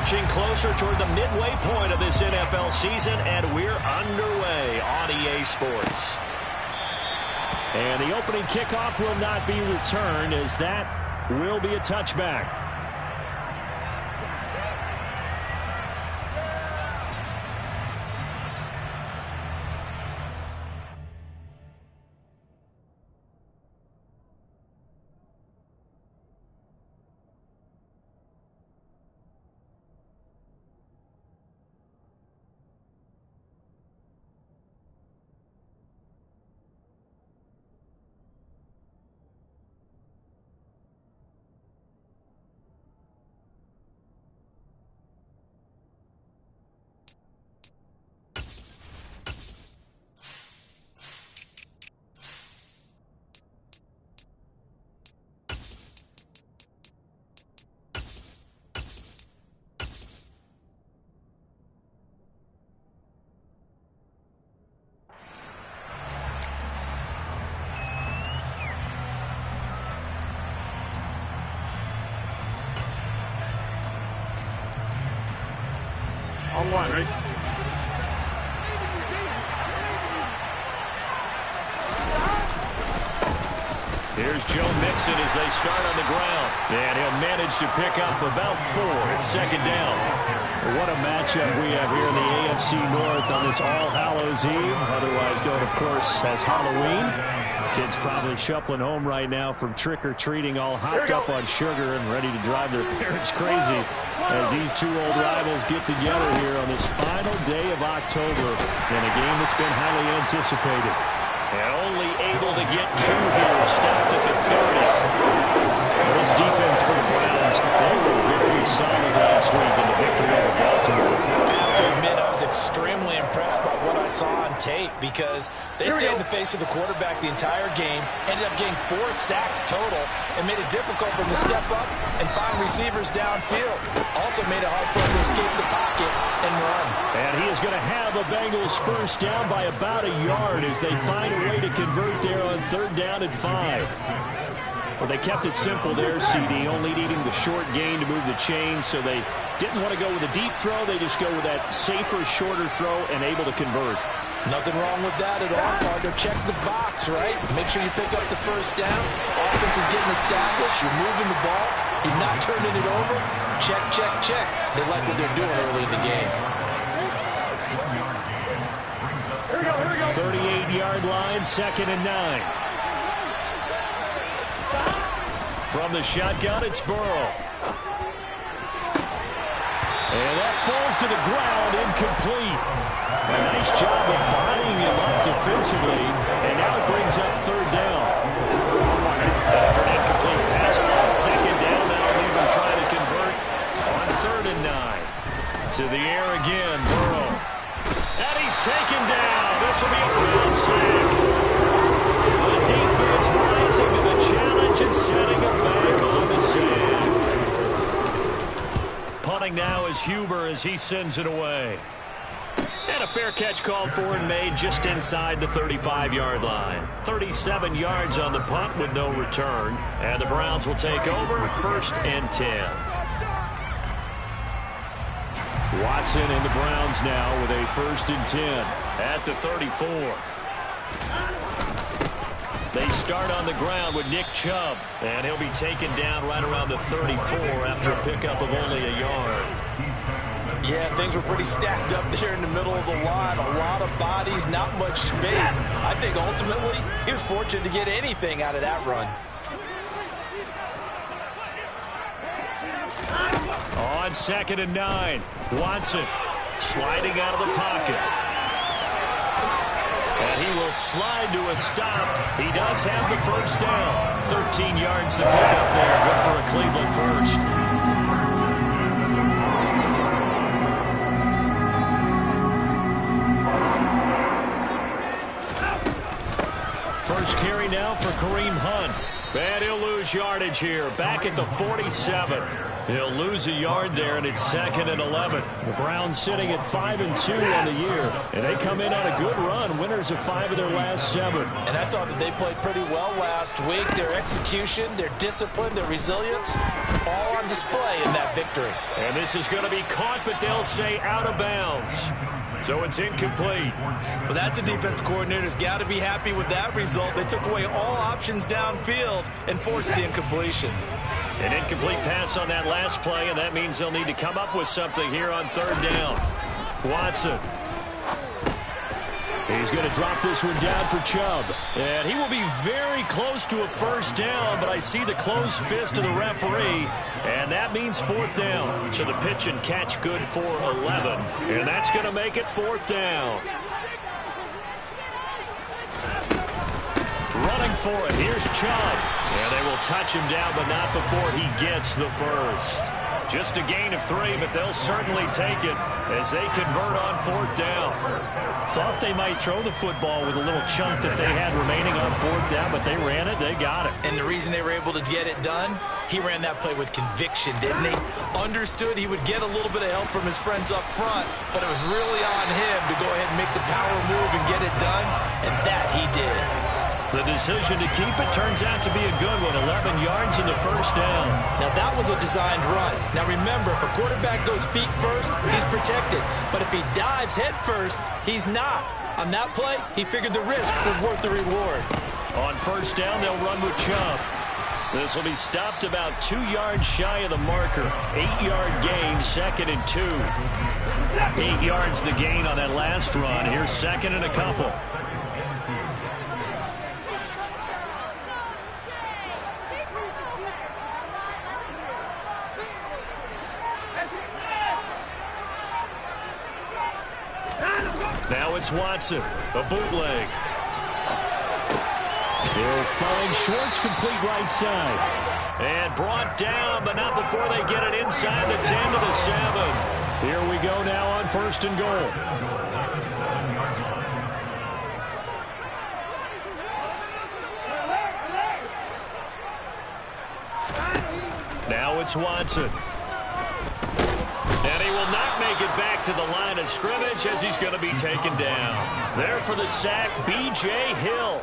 inching closer toward the midway point of this NFL season, and we're underway on EA Sports. And the opening kickoff will not be returned, as that will be a touchback. On one, right? Here's Joe Mixon as they start on the ground. And he'll manage to pick up about 4. It's second down. What a matchup we have here in the AFC North on this All Hallows Eve, otherwise known, of course, as Halloween. Kids probably shuffling home right now from trick-or-treating, all hopped up on sugar and ready to drive their parents crazy as these two old rivals get together here on this final day of October in a game that's been highly anticipated. And only able to get 2 here, stopped at the 30. This defense for the Browns, they were very solid last week in the victory over Baltimore. I have to admit, I was extremely impressed by what I saw on tape because they stayed in the face of the quarterback the entire game, ended up getting 4 sacks total, and made it difficult for them to step up and find receivers downfield. Also made it hard for them to escape the pocket and run. And he is going to have the Bengals first down by about a yard as they find a way to convert there on 3rd down and 5. Well, they kept it simple there, CD, only needing the short gain to move the chains, so they didn't want to go with a deep throw. They just go with that safer, shorter throw and able to convert. Nothing wrong with that at all, partner. Check the box, right? Make sure you pick up the first down. Offense is getting established. You're moving the ball. You're not turning it over. Check, check, check. They like what they're doing early in the game. 38-yard line, 2nd and 9. From the shotgun, it's Burrow. And that falls to the ground, incomplete. A nice job of bodying him up defensively, and now it brings up 3rd down. After an incomplete pass on 2nd down, that'll leave him trying to convert on 3rd and 9. To the air again, Burrow. And he's taken down. This will be a Brown sack. The defense rising to the challenge and setting him back on the sand. Punting now is Huber as he sends it away. And a fair catch called for and made just inside the 35-yard line. 37 yards on the punt with no return. And the Browns will take over 1st and 10. Watson and the Browns now with a 1st and 10 at the 34. They start on the ground with Nick Chubb, and he'll be taken down right around the 34 after a pickup of only a yard. Yeah, things were pretty stacked up there in the middle of the line. A lot of bodies, not much space. I think ultimately he was fortunate to get anything out of that run. On 2nd and 9, Watson sliding out of the pocket. And he will slide to a stop. He does have the first down. 13 yards to pick up there. Good for a Cleveland first. First carry now for Kareem Hunt. And he'll lose yardage here. Back at the 47. He'll lose a yard there, and it's 2nd and 11. The Browns sitting at 5-2 on the year, and they come in on a good run, winners of 5 of their last 7. And I thought that they played pretty well last week. Their execution, their discipline, their resilience, all on display in that victory. And this is going to be caught, but they'll say out of bounds. So it's incomplete. Well, that's a defense coordinator's got to be happy with that result. They took away all options downfield and forced the incompletion. An incomplete pass on that last play, and that means they'll need to come up with something here on 3rd down. Watson. He's going to drop this one down for Chubb. And he will be very close to a 1st down, but I see the closed fist of the referee, and that means 4th down. So the pitch and catch good for 11, and that's going to make it 4th down. Running for it. Here's Chubb. And they will touch him down, but not before he gets the 1st. Just a gain of 3, but they'll certainly take it as they convert on 4th down. Thought they might throw the football with a little chunk that they had remaining on 4th down, but they ran it. They got it. And the reason they were able to get it done, he ran that play with conviction, didn't he? Understood he would get a little bit of help from his friends up front, but it was really on him to go ahead and make the power move and get it done, and that he did. The decision to keep it turns out to be a good one. 11 yards in the 1st down. Now, that was a designed run. Now, remember, if a quarterback goes feet first, he's protected. But if he dives head first, he's not. On that play, he figured the risk was worth the reward. On 1st down, they'll run with Chubb. This will be stopped about 2 yards shy of the marker. 8-yard gain, 2nd and 2. 8 yards the gain on that last run. Here's 2nd and a couple. Now it's Watson, a bootleg. He'll find Schwartz, complete right side. And brought down, but not before they get it inside the 10 to the 7. Here we go now on 1st and goal. Now it's Watson. And he will not make it back to the line of scrimmage as he's going to be taken down. There for the sack, B.J. Hill.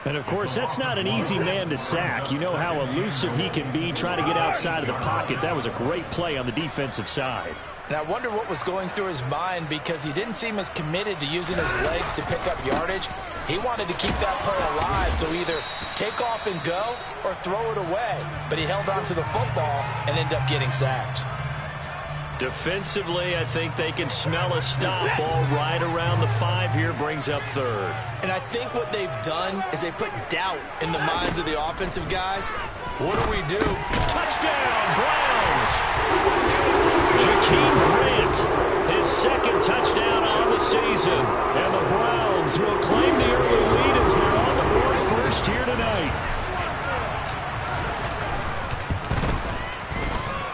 And, of course, that's not an easy man to sack. You know how elusive he can be trying to get outside of the pocket. That was a great play on the defensive side. And I wonder what was going through his mind because he didn't seem as committed to using his legs to pick up yardage. He wanted to keep that play alive, so either take off and go or throw it away. But he held on to the football and ended up getting sacked. Defensively, I think they can smell a stop. Ball right around the 5 here, brings up 3rd. And I think what they've done is they put doubt in the minds of the offensive guys. What do? Touchdown, Browns! Jakeem Grant, his 2nd touchdown on the season. And the Browns will claim the early lead as they're on the board first here tonight.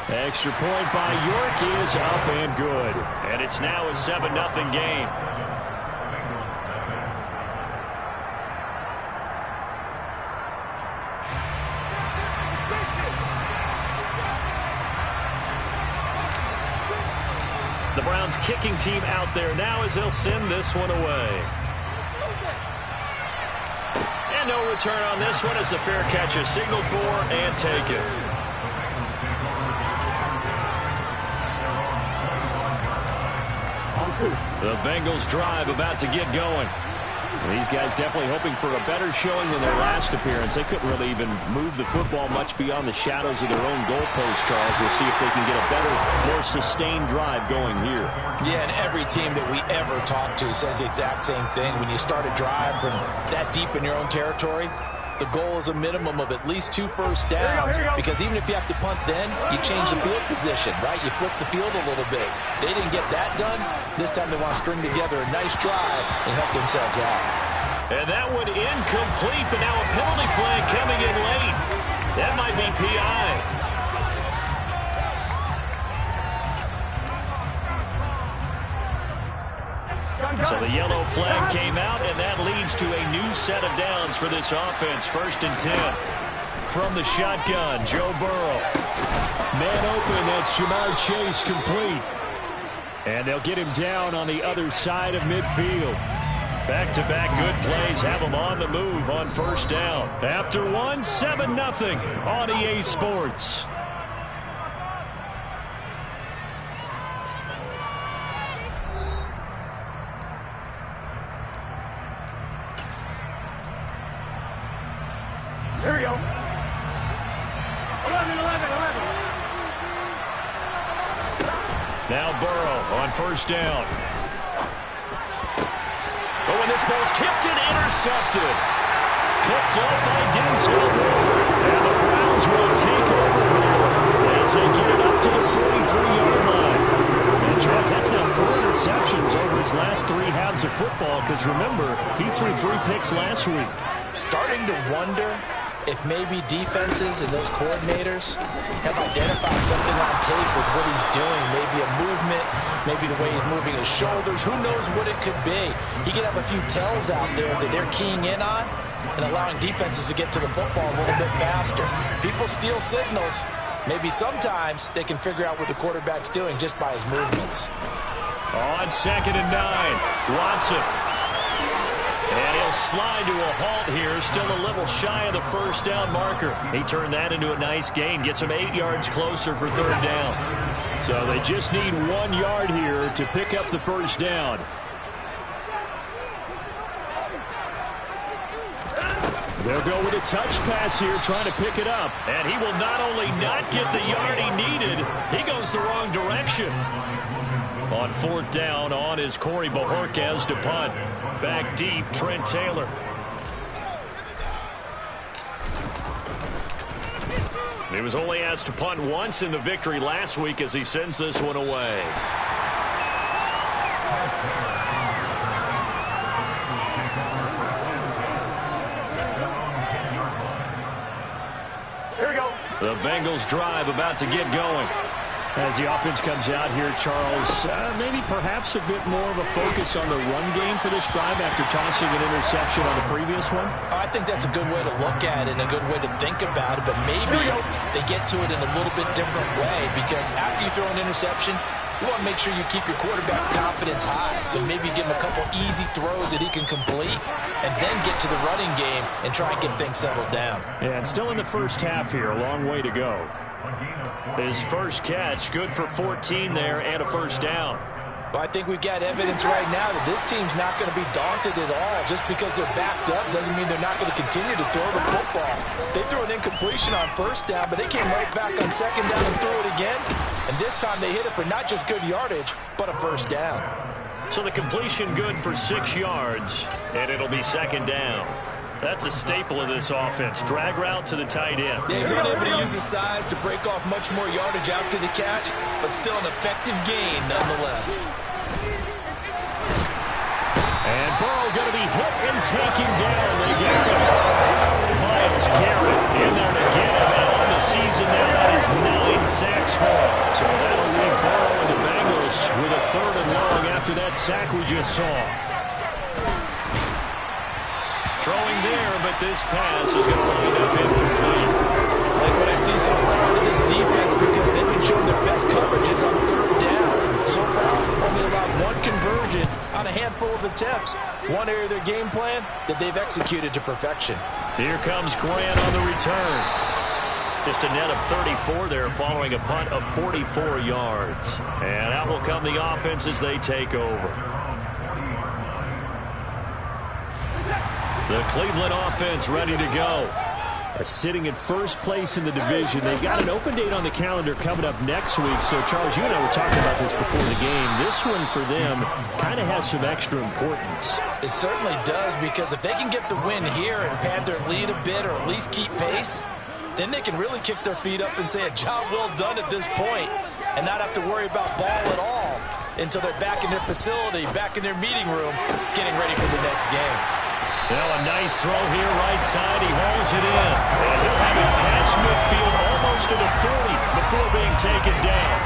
Extra point by York is up and good. And it's now a 7-0 game. The Browns kicking team out there now as they'll send this one away. And no return on this one as the fair catch is signaled for and taken. The Bengals drive about to get going. These guys definitely hoping for a better showing than their last appearance. They couldn't really even move the football much beyond the shadows of their own goalpost, Charles. We'll see if they can get a better, more sustained drive going here. Yeah, and every team that we ever talk to says the exact same thing. When you start a drive from that deep in your own territory, the goal is a minimum of at least 2 first downs, because even if you have to punt then, you change the field position, right? You flip the field a little bit. They didn't get that done. This time they want to string together a nice drive and help themselves out. And that one incomplete, but now a penalty flag coming in late. That might be PI. So the yellow flag came out, and that leads to a new set of downs for this offense. 1st and 10. From the shotgun, Joe Burrow. Man open, that's Jamar Chase complete. And they'll get him down on the other side of midfield. Back-to-back good plays have him on the move on first down. After one, 7-0 on EA Sports. Here we go. 11. Now Burrow on first down. Oh, and this ball's tipped and intercepted. Picked up by Denzel. And the Browns will take over here as they get it up to the 43-yard line. And, Jeff, that's now 4 interceptions over his last 3 halves of football because, remember, he threw 3 picks last week. Starting to wonder if maybe defenses and those coordinators have identified something on tape with what he's doing. Maybe a movement, maybe the way he's moving his shoulders. Who knows what it could be? He could have a few tells out there that they're keying in on and allowing defenses to get to the football a little bit faster. People steal signals. Maybe sometimes they can figure out what the quarterback's doing just by his movements. On 2nd and 9, Watson. And he'll slide to a halt here, still a little shy of the first down marker. He turned that into a nice gain, gets him 8 yards closer for 3rd down. So they just need 1 yard here to pick up the first down. They'll go with a touch pass here, trying to pick it up. And he will not only not get the yard he needed, he goes the wrong direction. On 4th down, on is Corey Bojorquez to punt. Back deep, Trent Taylor. He was only asked to punt once in the victory last week as he sends this one away. Here we go. The Bengals drive about to get going. As the offense comes out here, Charles, maybe perhaps a bit more of a focus on the run game for this drive after tossing an interception on the previous one? I think that's a good way to look at it and a good way to think about it, but maybe they get to it in a little bit different way because after you throw an interception, you want to make sure you keep your quarterback's confidence high. So maybe give him a couple easy throws that he can complete and then get to the running game and try and get things settled down. Yeah, and still in the first half here, a long way to go. His first catch, good for 14 there and a first down. Well, I think we've got evidence right now that this team's not going to be daunted at all. Just because they're backed up doesn't mean they're not going to continue to throw the football. They threw an incompletion on first down, but they came right back on second down and threw it again. And this time they hit it for not just good yardage, but a first down. So the completion good for 6 yards, and it'll be second down. That's a staple of this offense. Drag route to the tight end. Yeah, he's unable to use his size to break off much more yardage after the catch, but still an effective gain nonetheless. And Burrow going to be hit and taken down. They got him. Myles Garrett in there to get him. And on the season now, that is 9 sacks for him. So that'll leave Burrow and the Bengals with a 3rd and long after that sack we just saw. Throwing there, but this pass is going to wind up incomplete. Like what I see so far in this defense because they've been showing their best coverages on 3rd down. So far, only allowed 1 conversion on a handful of attempts. One area of their game plan that they've executed to perfection. Here comes Grant on the return. Just a net of 34 there following a punt of 44 yards. And out will come the offense as they take over. The Cleveland offense ready to go. Sitting in first place in the division. They've got an open date on the calendar coming up next week. So, Charles, you and I were talking about this before the game. This one for them kind of has some extra importance. It certainly does because if they can get the win here and pad their lead a bit or at least keep pace, then they can really kick their feet up and say a job well done at this point and not have to worry about ball at all until they're back in their facility, back in their meeting room, getting ready for the next game. Now a nice throw here, right side. He hauls it in. And he'll have it past midfield almost to the 30 before being taken down.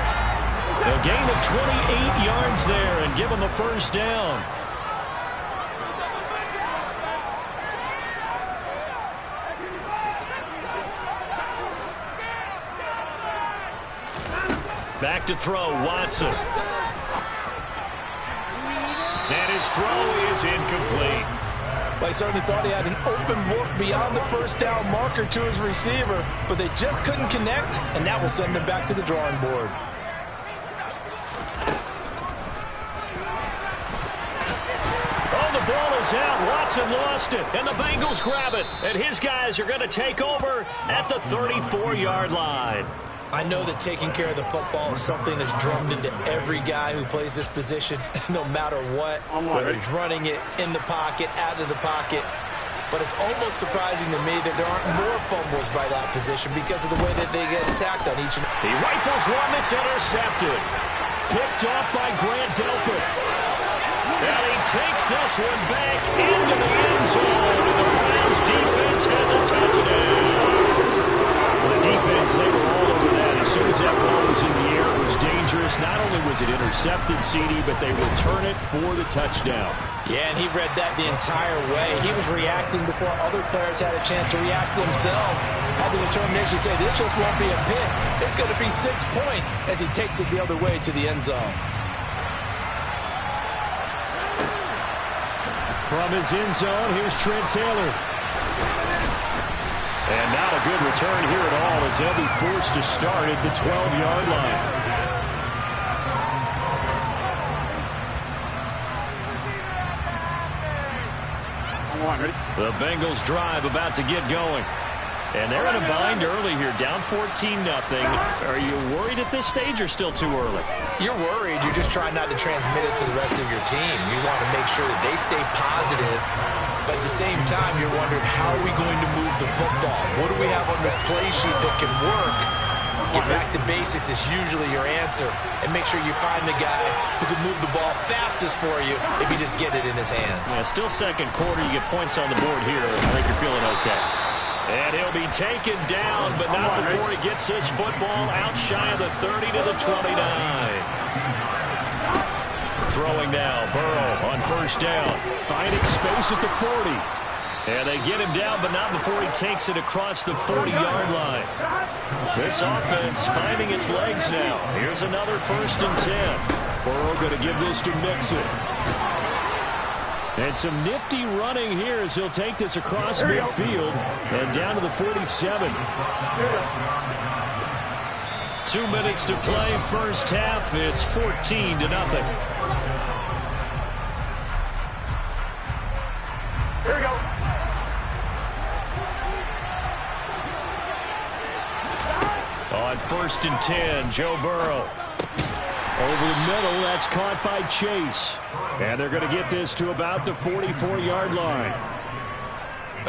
A gain of 28 yards there and give him the first down. Back to throw, Watson. And his throw is incomplete. Well, he certainly thought he had an open look beyond the first down marker to his receiver, but they just couldn't connect, and that will send him back to the drawing board. Oh, the ball is out. Watson lost it, and the Bengals grab it. And his guys are going to take over at the 34-yard line. I know that taking care of the football is something that's drummed into every guy who plays this position, no matter what, whether he's running it, in the pocket, out of the pocket. But it's almost surprising to me that there aren't more fumbles by that position because of the way that they get attacked on each and He rifles one that's intercepted. Picked off by Grant Delpit. And he takes this one back into the end zone. And the Browns defense has a touchdown. The defense, they were all over that. As soon as that ball was in the air, it was dangerous. Not only was it intercepted, CD, but they return it for the touchdown. Yeah, and he read that the entire way. He was reacting before other players had a chance to react themselves. Had the determination to say, this just won't be a pick. It's going to be 6 points as he takes it the other way to the end zone. From his end zone, here's Trent Taylor. And not a good return here at all as they'll be forced to start at the 12-yard line. The Bengals drive about to get going. And they're in a bind early here, down 14-0. Are you worried at this stage or still too early? you're worried. You're just trying not to transmit it to the rest of your team. You want to make sure that they stay positive, but at the same time, you're wondering, how are we going to move the football? What do we have on this play sheet that can work? Get back to basics is usually your answer, and make sure you find the guy who can move the ball fastest for you if you just get it in his hands. Yeah, still second quarter. You get points on the board here. I think you're feeling okay. And he'll be taken down, but not before he gets this football out shy of the 30 to the 29. Throwing now, Burrow on first down. Finding space at the 40. And they get him down, but not before he takes it across the 40-yard line. This offense finding its legs now. Here's another 1st and 10. Burrow going to give this to Mixon. And some nifty running here as he'll take this across midfield and down to the 47. 2 minutes to play, first half. It's 14-0. Here we go. On 1st and 10, Joe Burrow. Over the middle, that's caught by Chase. And they're going to get this to about the 44-yard line.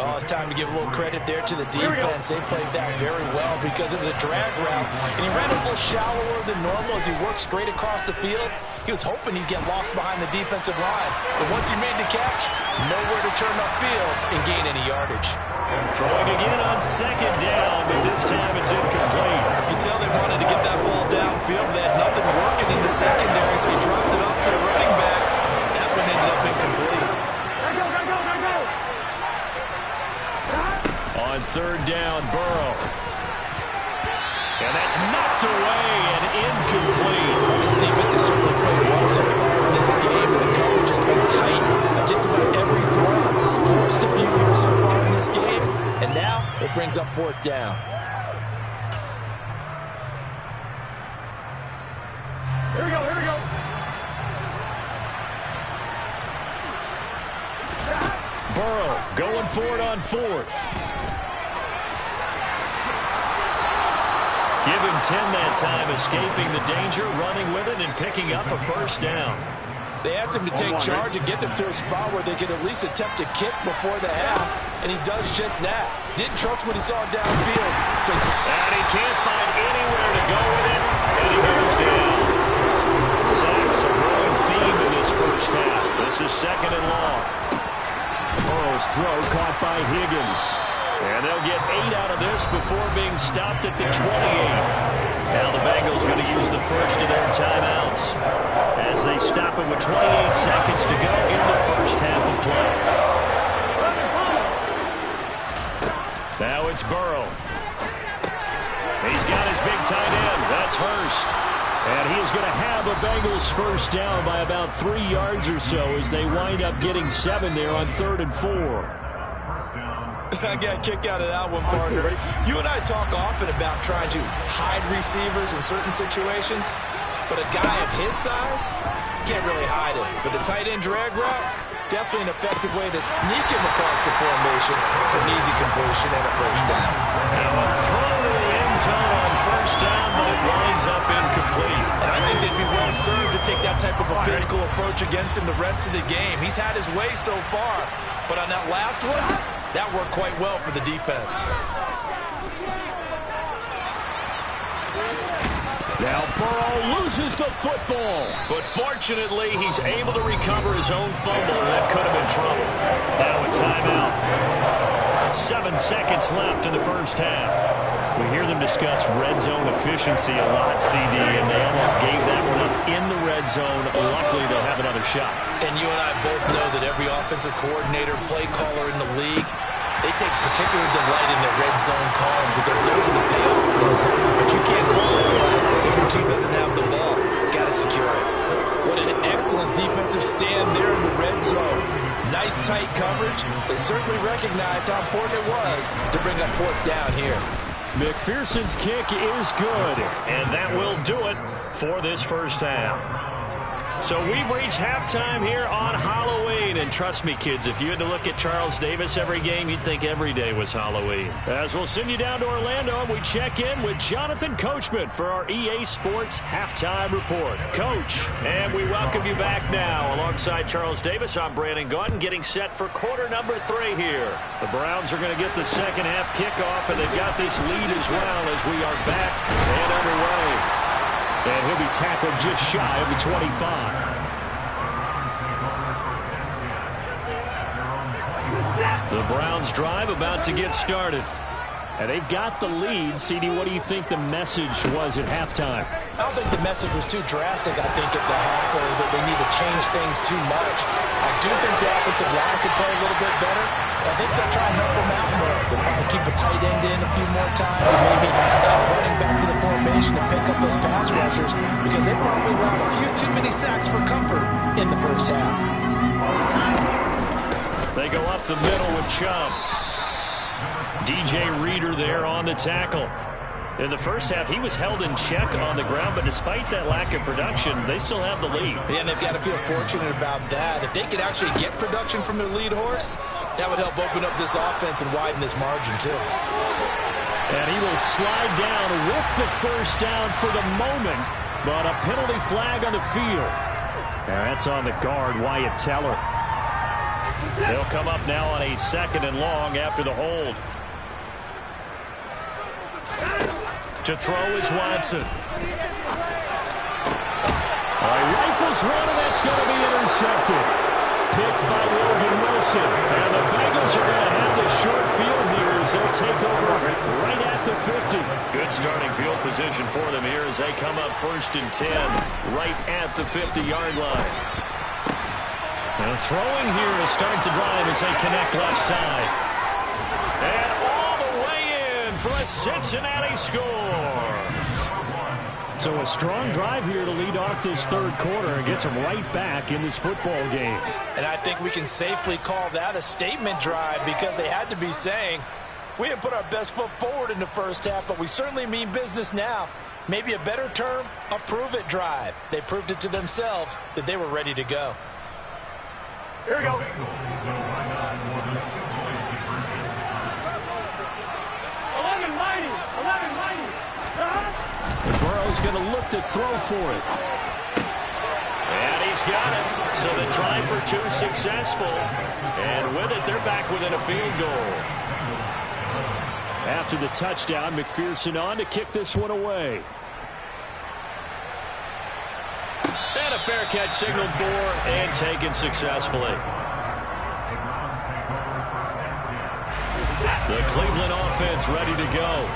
Oh, it's time to give a little credit there to the defense. They played that very well because it was a drag route. And he ran a little shallower than normal as he worked straight across the field. He was hoping he'd get lost behind the defensive line. But once he made the catch, nowhere to turn upfield and gain any yardage. Throwing again on 2nd down, but this time it's incomplete. You can tell they wanted to get that ball downfield. They had nothing working in the secondary, so he dropped it off to the running back. That one ended up incomplete. On 3rd down, Burrow. And that's knocked away and incomplete. This defense has certainly played well so far in this game, and the coverage has been tight on just about every throw. Forced a few here so far in this game, and now it brings up 4th down. Here we go, here we go. Burrow going for it on 4th. Give him 10 that time, escaping the danger, running with it, and picking up a 1st down. They asked him to take charge and get them to a spot where they could at least attempt a kick before the half, and he does just that. Didn't trust what he saw downfield. And he can't find anywhere to go with it, and he goes down. Sacks a growing theme in this first half. This is 2nd and long. Burrow's throw caught by Higgins. And they'll get 8 out of this before being stopped at the 28. Now the Bengals going to use the first of their timeouts as they stop it with 28 seconds to go in the first half of play. Now it's Burrow. He's got his big tight end. That's Hurst. And he is going to have a Bengals first down by about 3 yards or so as they wind up getting 7 there on 3rd and 4. I got a kick out of that one, partner. You and I talk often about trying to hide receivers in certain situations, but a guy of his size can't really hide him. But the tight end drag route, definitely an effective way to sneak him across the formation for an easy completion and a first down. Now a throw to the end zone on first down, but it winds up incomplete. And I think they'd be well served to take that type of a physical approach against him the rest of the game. He's had his way so far, but on that last one, that worked quite well for the defense. Now Burrow loses the football, but fortunately he's able to recover his own fumble, and that could have been trouble. Now a timeout. 7 seconds left in the first half. We hear them discuss red zone efficiency a lot, CD, and they almost gave that one up in the red zone. Luckily, they'll have another shot. And you and I both know that every offensive coordinator, play caller in the league, they take particular delight in their red zone calls because those are the payoff ones. But you can't call a play if your team doesn't have the ball. Got to secure it. What an excellent defensive stand there in the red zone. Nice tight coverage. They certainly recognized how important it was to bring up 4th down here. McPherson's kick is good, and that will do it for this first half. So we've reached halftime here on Halloween. And trust me, kids, if you had to look at Charles Davis every game, you'd think every day was Halloween. As we'll send you down to Orlando, and we check in with Jonathan Coachman for our EA Sports Halftime Report. Coach, and we welcome you back now. Alongside Charles Davis, I'm Brandon Gaudin, getting set for quarter number 3 here. The Browns are going to get the second half kickoff, and they've got this lead as well as we are back and underway. And he'll be tackled just shy of the 25. The Browns drive about to get started. And they've got the lead. CD, what do you think the message was at halftime? I don't think the message was too drastic, I think, at the half, or that they need to change things too much. I do think the offensive line could play a little bit better. I think they'll try and help them out more. They'll probably keep a tight end in a few more times and maybe running back to the formation to pick up those pass rushers because they probably allowed a few too many sacks for comfort in the first half. They go up the middle with Chubb. DJ Reader there on the tackle. In the first half, he was held in check on the ground, but despite that lack of production, they still have the lead. Yeah, and they've got to feel fortunate about that. If they could actually get production from their lead horse, that would help open up this offense and widen this margin, too. And he will slide down with the first down for the moment, but a penalty flag on the field. And that's on the guard, Wyatt Teller. They'll come up now on a 2nd and long after the hold. To throw is Watson. Rifles one, and that's going to be intercepted. Picked by Logan Wilson. And the Bengals are going to have the short field here as they'll take over right at the 50. Good starting field position for them here as they come up 1st and 10 right at the 50-yard line. And throwing here to start the drive as they connect left side. And all the way in for a Cincinnati score. So a strong drive here to lead off this 3rd quarter and gets them right back in this football game. And I think we can safely call that a statement drive because they had to be saying, we didn't put our best foot forward in the first half, but we certainly mean business now. Maybe a better term, a prove-it drive. They proved it to themselves that they were ready to go. Here we go. 11 mighty. Burrow's going to look to throw for it. And he's got it. So the try for 2 successful. And with it, they're back within a field goal. After the touchdown, McPherson on to kick this one away. And a fair catch signaled for and taken successfully. The Cleveland offense ready to go.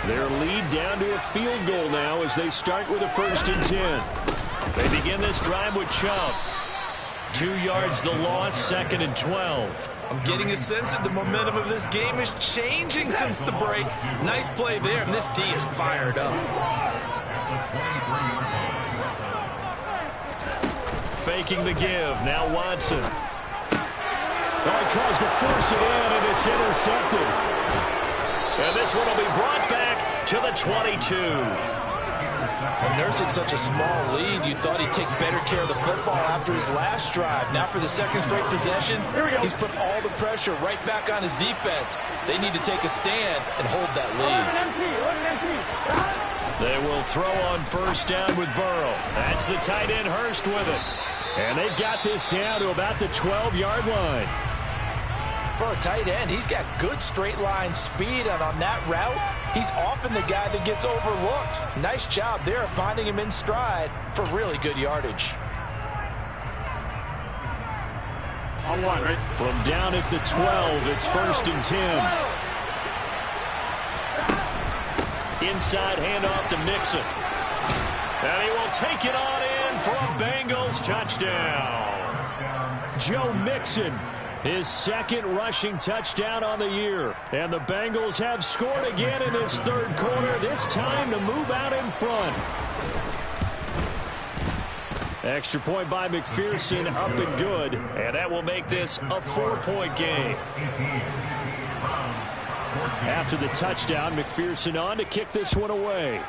Their lead down to a field goal now as they start with a 1st and 10. They begin this drive with Chubb. 2 yards the loss, 2nd and 12. I'm getting a sense that the momentum of this game is changing since the break. Nice play there, and this D is fired up. Faking the give. Now Watson. Oh, he tries to force it in, and it's intercepted. And this one will be brought back to the 22. When nursing such a small lead, you thought he'd take better care of the football after his last drive. Now for the second straight possession, he's put all the pressure right back on his defense. They need to take a stand and hold that lead. They will throw on first down with Burrow. That's the tight end Hurst with it. And they've got this down to about the 12-yard line. For a tight end, he's got good straight line speed, and on that route, he's often the guy that gets overlooked. Nice job there of finding him in stride for really good yardage. On one, right? From down at the 12, it's 1st and 10. Inside handoff to Mixon. And he will take it on in for a Bengals touchdown. Joe Mixon, his second rushing touchdown on the year. And the Bengals have scored again in this third quarter, this time to move out in front. Extra point by McPherson, up and good. And that will make this a 4-point game. After the touchdown, McPherson on to kick this one away.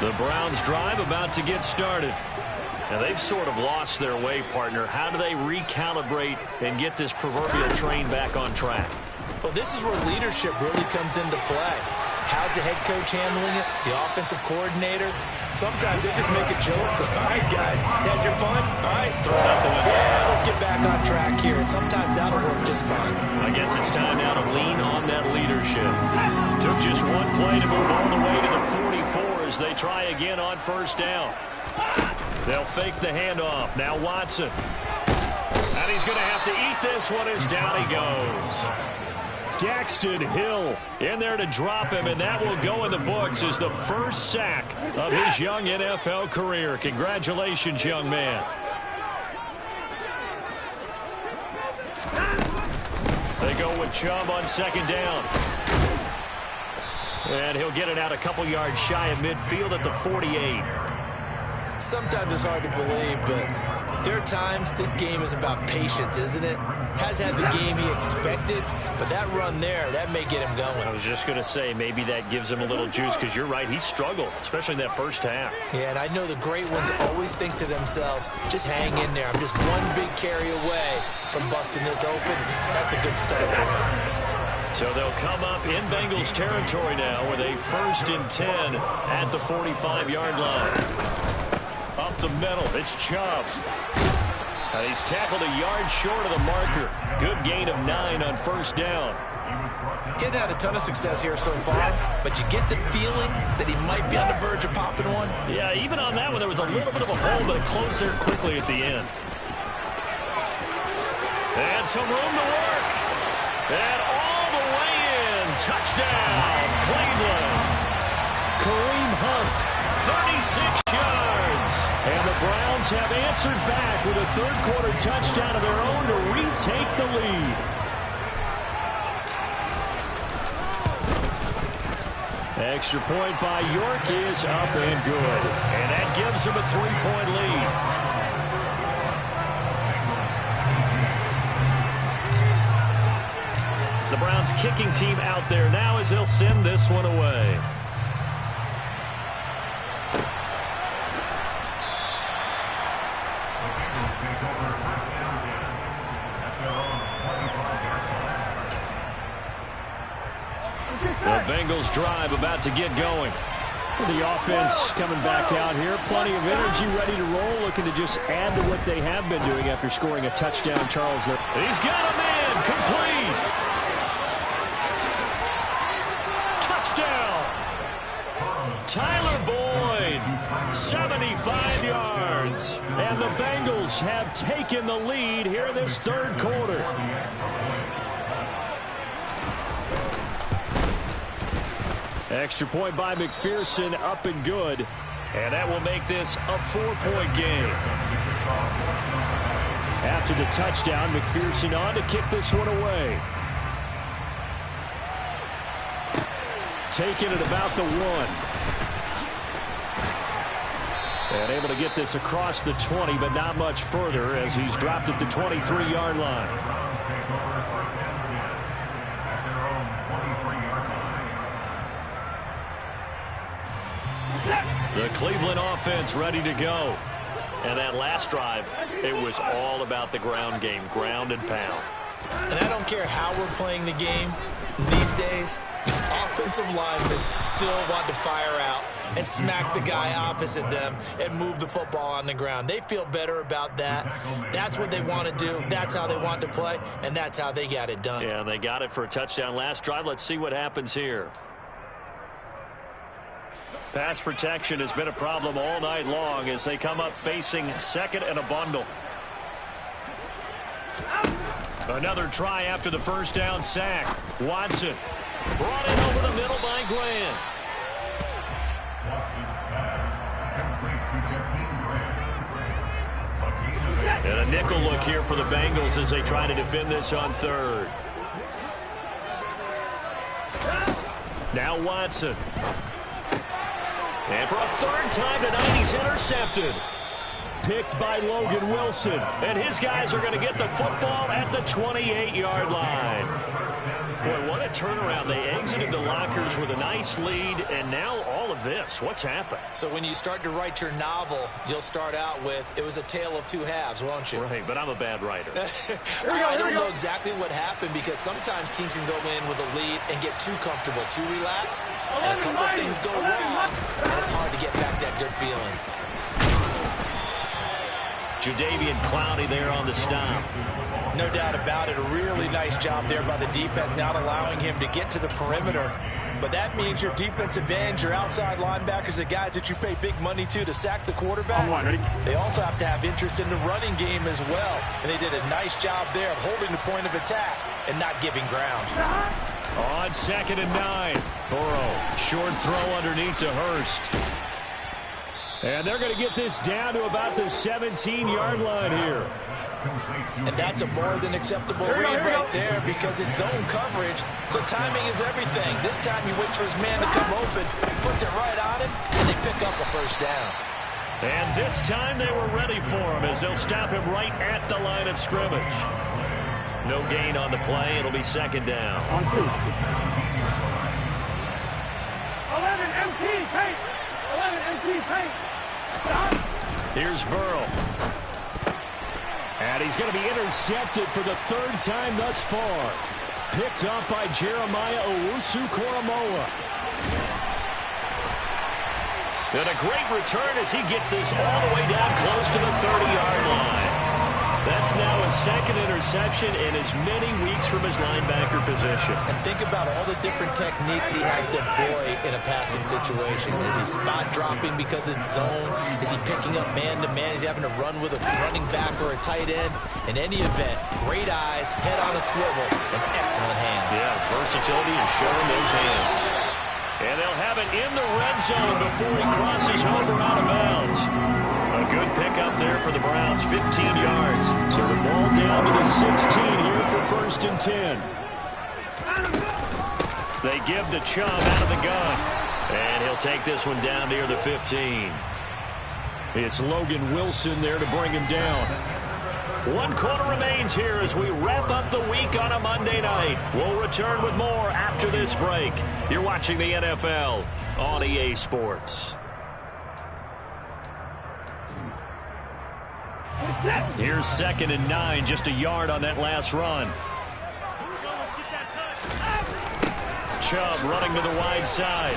The Browns drive about to get started. Now, they've sort of lost their way, partner. How do they recalibrate and get this proverbial train back on track? Well, this is where leadership really comes into play. How's the head coach handling it? The offensive coordinator? Sometimes they just make a joke. All right, guys, had your fun? All right, throw it out the window. Yeah, let's get back on track here. And sometimes that'll work just fine. I guess it's time now to lean on that leadership. Took just one play to move all the way to the 44 as they try again on first down. They'll fake the handoff. Now Watson. And he's going to have to eat this one as down he goes. Daxton Hill in there to drop him, and that will go in the books as the first sack of his young NFL career. Congratulations, young man. They go with Chubb on second down. And he'll get it out a couple yards shy of midfield at the 48. Sometimes it's hard to believe, but there are times this game is about patience, isn't it? Has had the game he expected, but that run there, that may get him going. I was just going to say, maybe that gives him a little juice, because you're right, he struggled, especially in that first half. Yeah, and I know the great ones always think to themselves, just hang in there. I'm just one big carry away from busting this open. That's a good start for him. So they'll come up in Bengals territory now with a 1st and 10 at the 45-yard line. Up the middle, it's Chubb. He's tackled a yard short of the marker. Good gain of 9 on first down. Getting had a ton of success here so far, but you get the feeling that he might be on the verge of popping one. Yeah, even on that one, there was a little bit of a hole, but it closed there quickly at the end. And some room to work. And all the way in. Touchdown, Cleveland. Kareem Hunt, 36 yards. And the Browns have answered back with a third-quarter touchdown of their own to retake the lead. Extra point by York is up and good. And that gives them a 3-point lead. The Browns kicking team out there now as they'll send this one away. The Bengals drive about to get going. The offense coming back out here. Plenty of energy, ready to roll, looking to just add to what they have been doing after scoring a touchdown, Charles. He's got a man, complete. Touchdown. Tyler Boyd, 75 yards. And the Bengals have taken the lead here in this third quarter. Extra point by McPherson, up and good. And that will make this a 4-point game. After the touchdown, McPherson on to kick this one away. Taking it about the 1. And able to get this across the 20, but not much further as he's dropped it to 23-yard line. The Cleveland offense ready to go. And that last drive, it was all about the ground game, ground and pound. And I don't care how we're playing the game these days, offensive linemen still want to fire out and smack the guy opposite them and move the football on the ground. They feel better about that. That's what they want to do. That's how they want to play, and that's how they got it done. Yeah, they got it for a touchdown last drive. Let's see what happens here. Pass protection has been a problem all night long as they come up facing second and a bundle. Another try after the first down sack. Watson brought in over the middle by Graham. And a nickel look here for the Bengals as they try to defend this on third. Now Watson. And for a third time tonight, he's intercepted. Picked by Logan Wilson. And his guys are going to get the football at the 28-yard line. Boy, what a turnaround. They exited the lockers with a nice lead, and now all of this. What's happened? So when you start to write your novel, you'll start out with, it was a tale of two halves, won't you? Right, but I'm a bad writer. I don't know exactly what happened because sometimes teams can go in with a lead and get too comfortable, too relaxed, and a couple of things go wrong, and it's hard to get back that good feeling. Jadeveon Clowney there on the stop. No doubt about it. A really nice job there by the defense, not allowing him to get to the perimeter. But that means your defensive ends, your outside linebackers, the guys that you pay big money to sack the quarterback, they also have to have interest in the running game as well. And they did a nice job there of holding the point of attack and not giving ground. On 2nd and 9. Burrow, short throw underneath to Hurst. And they're going to get this down to about the 17-yard line here. And that's a more than acceptable read right there because it's zone coverage, so timing is everything. This time he waits for his man to come open, puts it right on him, and they pick up a first down. And this time they were ready for him as they'll stop him right at the line of scrimmage. No gain on the play. It'll be 2nd down. 11 MT paint. 11 MT paint. Stop. Here's Burrow. And he's going to be intercepted for the 3rd time thus far. Picked up by Jeremiah Owusu-Koramoah. And a great return as he gets this all the way down close to the 30-yard line. That's now a 2nd interception in as many weeks from his linebacker position. And think about all the different techniques he has to employ in a passing situation. Is he spot dropping because it's zone? Is he picking up man-to-man? Is he having to run with a running back or a tight end? In any event, great eyes, head on a swivel, and excellent hands. Yeah, versatility and showing those hands. And they'll have it in the red zone before he crosses over out of bounds. A good pickup there for the Browns, 15 yards. So the ball down to the 16 here for 1st and 10. They give the Chubb out of the gun. And he'll take this one down near the 15. It's Logan Wilson there to bring him down. 1 quarter remains here as we wrap up the week on a Monday night. We'll return with more after this break. You're watching the NFL on EA Sports. Here's 2nd and 9, just a yard on that last run. Chubb running to the wide side.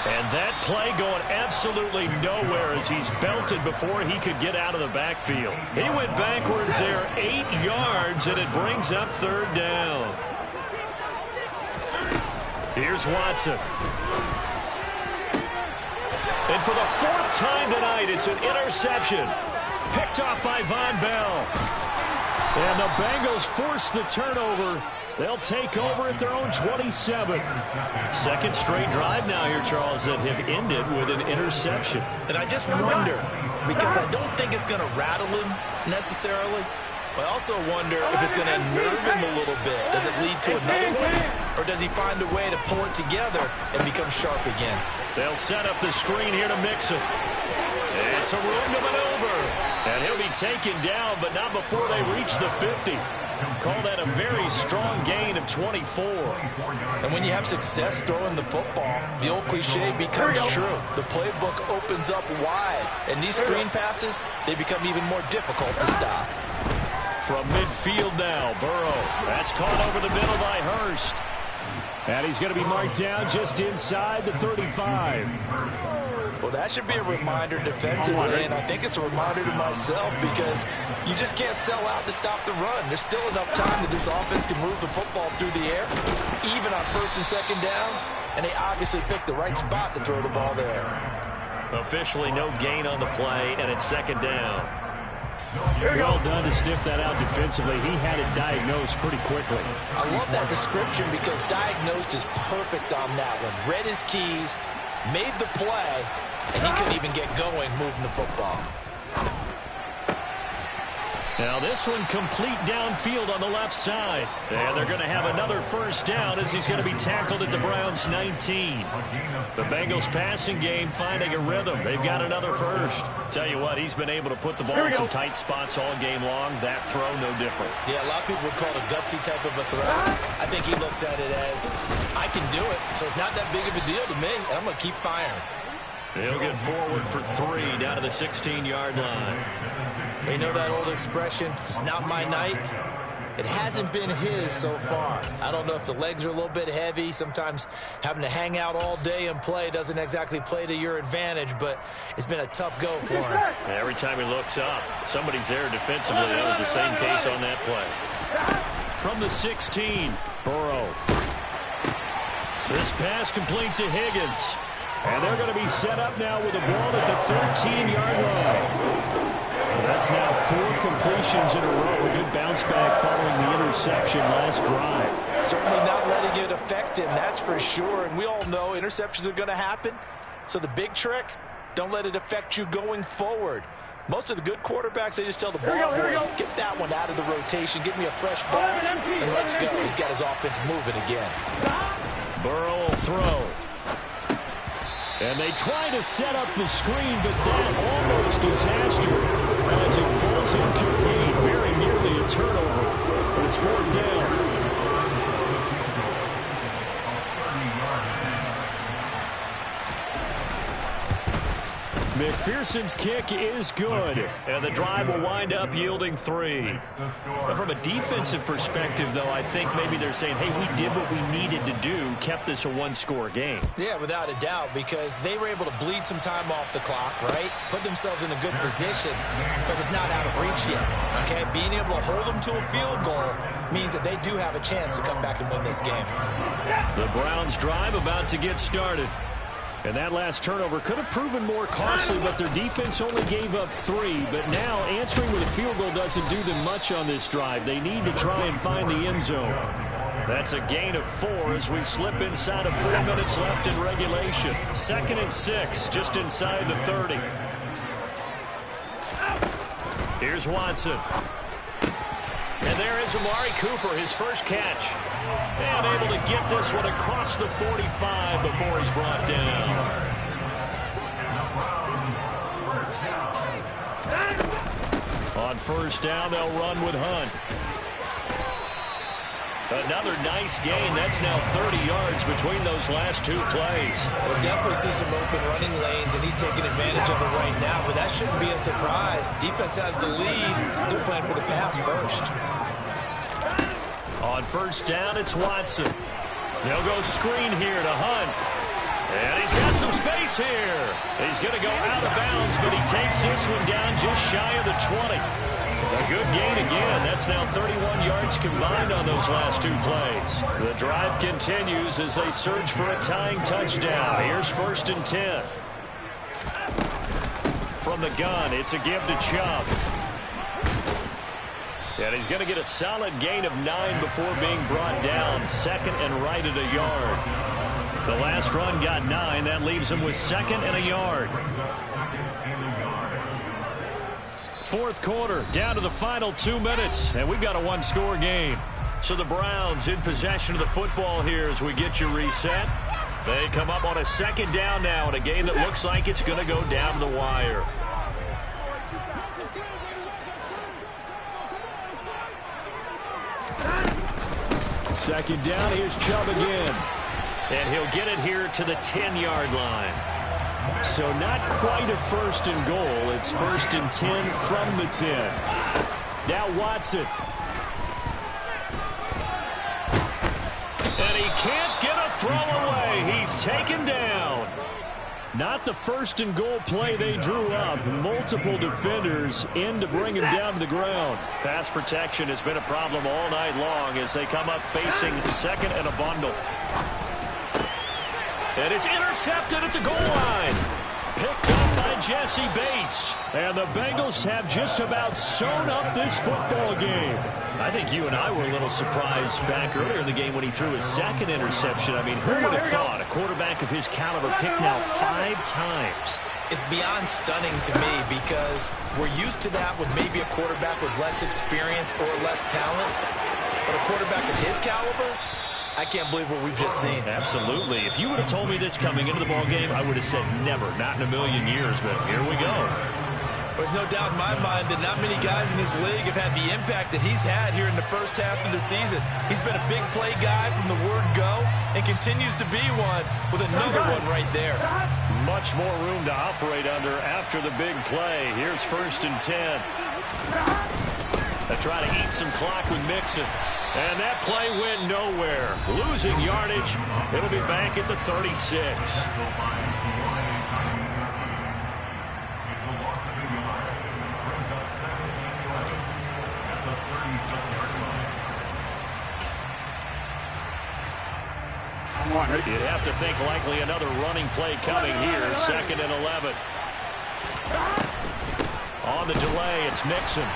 And that play going absolutely nowhere as he's belted before he could get out of the backfield. He went backwards there 8 yards, and it brings up 3rd down. Here's Watson. And for the 4th time tonight, it's an interception. Picked off by Von Bell. And the Bengals force the turnover They'll take over at their own 27. Second straight drive now here, Charles, that have ended with an interception. And I just wonder, because I don't think it's going to rattle him necessarily, but I also wonder if it's going to unnerve him a little bit. Does it lead to another one? Or does he find a way to pull it together and become sharp again? They'll set up the screen here to Mixon. It's a room to maneuver. And he'll be taken down, but not before they reach the 50. Call that a very strong gain of 24. And when you have success throwing the football, the old cliche becomes true. The playbook opens up wide. And these screen passes, they become even more difficult to stop. From midfield now, Burrow. That's caught over the middle by Hurst. And he's going to be marked down just inside the 35. Well, that should be a reminder defensively, and I think it's a reminder to myself because you just can't sell out to stop the run. There's still enough time that this offense can move the football through the air, even on first and second downs, and they obviously picked the right spot to throw the ball there. Officially no gain on the play, and it's second down. Well done to sniff that out defensively. He had it diagnosed pretty quickly. I love that description because diagnosed is perfect on that one. Read his keys, made the play, and he couldn't even get going moving the football. Now this one complete downfield on the left side. And they're going to have another first down as he's going to be tackled at the Browns' 19. The Bengals passing game finding a rhythm. They've got another first. Tell you what, he's been able to put the ball in some tight spots all game long. That throw, no different. Yeah, a lot of people would call it a gutsy type of a throw. I think he looks at it as, I can do it, so it's not that big of a deal to me, and I'm going to keep firing. He'll get forward for 3 down to the 16-yard line. You know that old expression, it's not my night? It hasn't been his so far. I don't know if the legs are a little bit heavy. Sometimes having to hang out all day and play doesn't exactly play to your advantage, but it's been a tough go for him. Every time he looks up, somebody's there defensively. That was the same case on that play. From the 16, Burrow. This pass complete to Higgins. And they're going to be set up now with a ball at the 13-yard line. That's now 4 completions in a row. A good bounce back following the interception last drive. Certainly not letting it affect him, that's for sure. And we all know interceptions are going to happen. So the big trick, don't let it affect you going forward. Most of the good quarterbacks, they just tell the ball boy, get that one out of the rotation, give me a fresh ball, and let's go. He's got his offense moving again. Burrow will throw. And they try to set up the screen, but that almost disaster as it falls incomplete. Very nearly a turnover, but it's 4th down. McPherson's kick is good, and the drive will wind up yielding 3. But from a defensive perspective, though, I think maybe they're saying, hey, we did what we needed to do, kept this a 1-score game. Yeah, without a doubt, because they were able to bleed some time off the clock, right? Put themselves in a good position, but it's not out of reach yet, okay? Being able to hold them to a field goal means that they do have a chance to come back and win this game. The Browns' drive about to get started. And that last turnover could have proven more costly, but their defense only gave up 3. But now answering with a field goal doesn't do them much on this drive. They need to try and find the end zone. That's a gain of 4 as we slip inside of 4 minutes left in regulation. 2nd and 6, just inside the 30. Here's Watson. And there is Amari Cooper, his first catch. And able to get this one across the 45 before he's brought down. On first down, they'll run with Hunt. Another nice gain. That's now 30 yards between those last 2 plays. We'll definitely see some open running lanes, and he's taking advantage of it right now, but that shouldn't be a surprise. Defense has the lead. They're playing for the pass first. On first down, it's Watson. They'll go screen here to Hunt. And he's got some space here. He's going to go out of bounds, but he takes this one down just shy of the 20. A good gain again. That's now 31 yards combined on those last 2 plays. The drive continues as they search for a tying touchdown. Here's 1st and 10. From the gun, it's a give to Chubb. And he's going to get a solid gain of 9 before being brought down. Second and right at a yard. The last run got 9. That leaves him with second and a yard. Fourth quarter, down to the final 2 minutes, and we've got a one-score game. So the Browns in possession of the football here as we get you reset. They come up on a second down now in a game that looks like it's going to go down the wire. Second down, here's Chubb again. And he'll get it here to the 10-yard line. So not quite a first and goal. It's first and 10 from the 10. Now Watson. And he can't get a throw away. He's taken down. Not the first and goal play they drew up. Multiple defenders in to bring him down to the ground. Pass protection has been a problem all night long as they come up facing second and a bundle. And it's intercepted at the goal line. Picked up by Jesse Bates. And the Bengals have just about sewn up this football game. I think you and I were a little surprised back earlier in the game when he threw his second interception. I mean, who would have thought a quarterback of his caliber picked now 5 times? It's beyond stunning to me because we're used to that with maybe a quarterback with less experience or less talent. But a quarterback of his caliber, I can't believe what we've just seen. Absolutely. If you would have told me this coming into the ballgame, I would have said never, not in a million years, but here we go. There's no doubt in my mind that not many guys in this league have had the impact that he's had here in the first half of the season. He's been a big play guy from the word go and continues to be one with another one right there. Much more room to operate under after the big play. Here's first and 10. They try to eat some clock with Mixon. And that play went nowhere. Losing yardage. It'll be back at the 36. You'd have to think likely another running play coming here. Second and 11. On the delay, it's Mixon.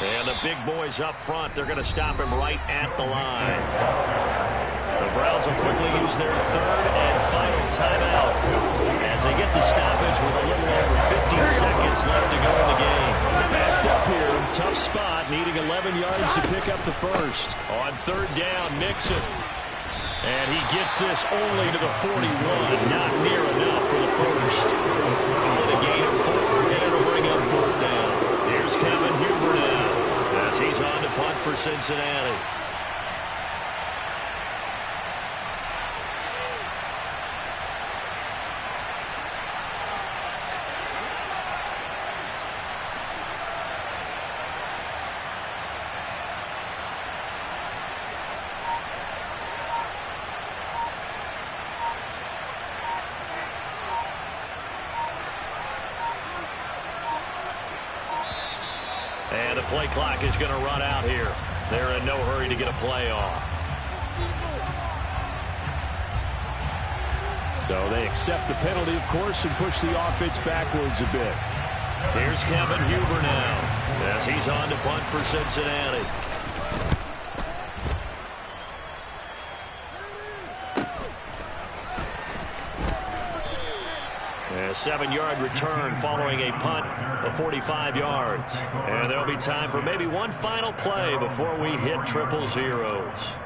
And the big boys up front, they're going to stop him right at the line. The Browns will quickly use their third and final timeout as they get the stoppage with a little over 50 seconds left to go in the game. Backed up here, tough spot, needing 11 yards to pick up the first. On third down, Mixon. And he gets this only to the 41, not near enough for the first. With a gain of 4, and it'll bring up fourth down. Here's Kevin Huber now as he's on to punt for Cincinnati. And the play clock is going to run out here. They're in no hurry to get a play off. So they accept the penalty, of course, and push the offense backwards a bit. Here's Kevin Huber now as he's on to punt for Cincinnati. A 7-yard return following a punt of 45 yards. And there'll be time for maybe one final play before we hit triple zeros.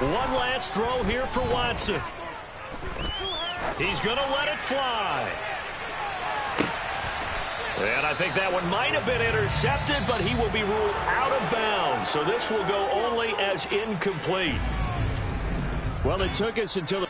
One last throw here for Watson. He's going to let it fly. And I think that one might have been intercepted, but he will be ruled out of bounds. So this will go only as incomplete. Well, it took us until the